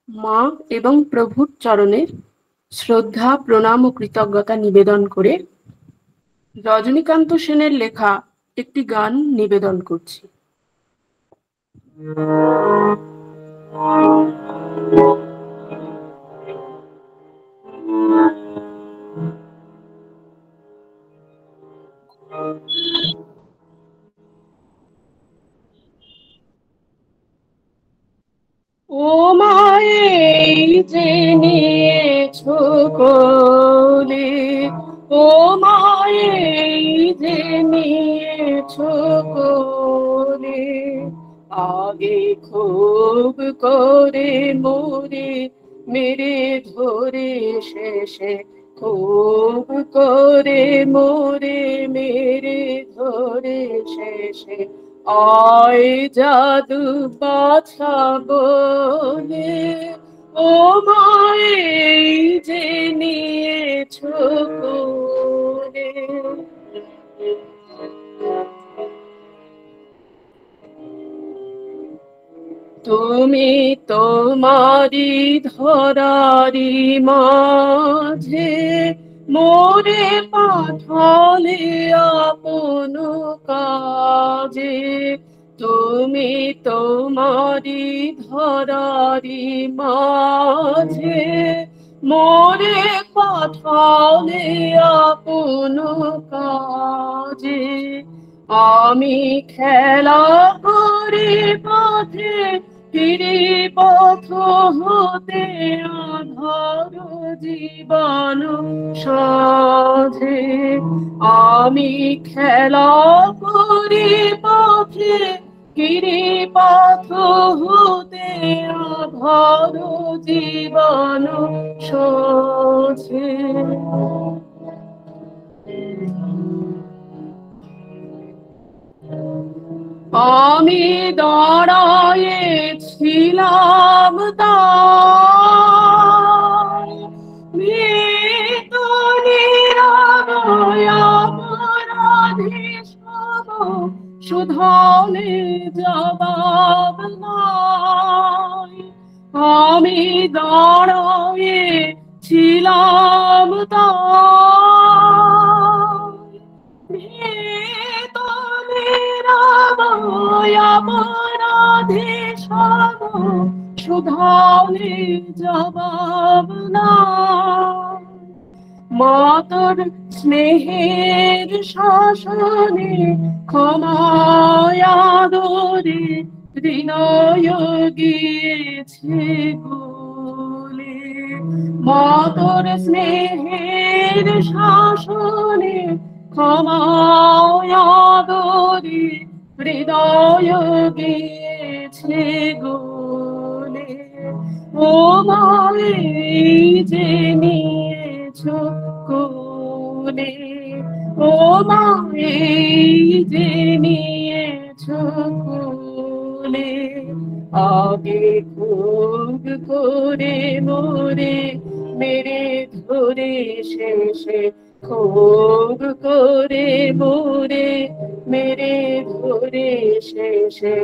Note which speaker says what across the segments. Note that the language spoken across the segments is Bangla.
Speaker 1: মা এবং প্রভুর চরণে শ্রদ্ধা, প্রণাম ও কৃতজ্ঞতা নিবেদন করে রজনীকান্ত সেনের লেখা একটি গান নিবেদন করছি। ও মায়ের যে নিয়েছো কোলে, ও মায়ের যে নিয়েছো কোলে, আগে খুব করে মোরে মেরে ধরে শেষে খুব করে মোরে মেরে ধরে শেষে আয় জাদু বাছা বলে, ও মায়ের যে নিয়েছো কোলে। তুমি তোমারি ধরারি মাঝে মোরে পাঠালে আপন কাজে, তুমি তোমারি ধরারি মাঝে মোরে পাঠালে আপন কাজে, আমি খেলা করি পথে ফিরি পথ হতে আধার জীবন সাধে, আমি খেলা করি পথে ফিরি পথ হতে আধার জীবন সাধে। আমি দাঁড়ায়েছিলাম তাই মৃত নিরাময় অপরাধী সম শুধনে জবাব নাই। আমি দাঁড়ায়েছিলাম তাই অপরাধী সম শুধনে জবাব নাই। মাতর স্নেহের শাসনে ক্ষমায় আদরে হৃদয় গিয়েছে গলে, মাতর স্নেহের শাসনে ক্ষমায় আদরে হৃদয় গিয়েছে গলে, ও মায়ের যে নিয়েছো কোলে, ও মায়ের যে নিয়েছো কোলে, আগে খুব করে মোরে মেরে ধরে শেষে খুব করে মোরে মেরে ধরে শেষে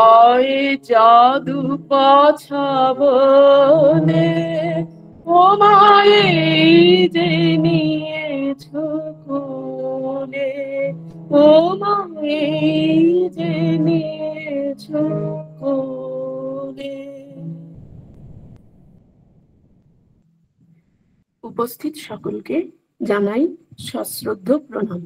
Speaker 1: আয় জাদু পাছা বলে, ও মায়ের যে নিয়েছো কোলে, ও মায়ের যে নিয়েছো কোলে। উপস্থিত সকলকে জানাই সশ্রদ্ধ প্রণাম।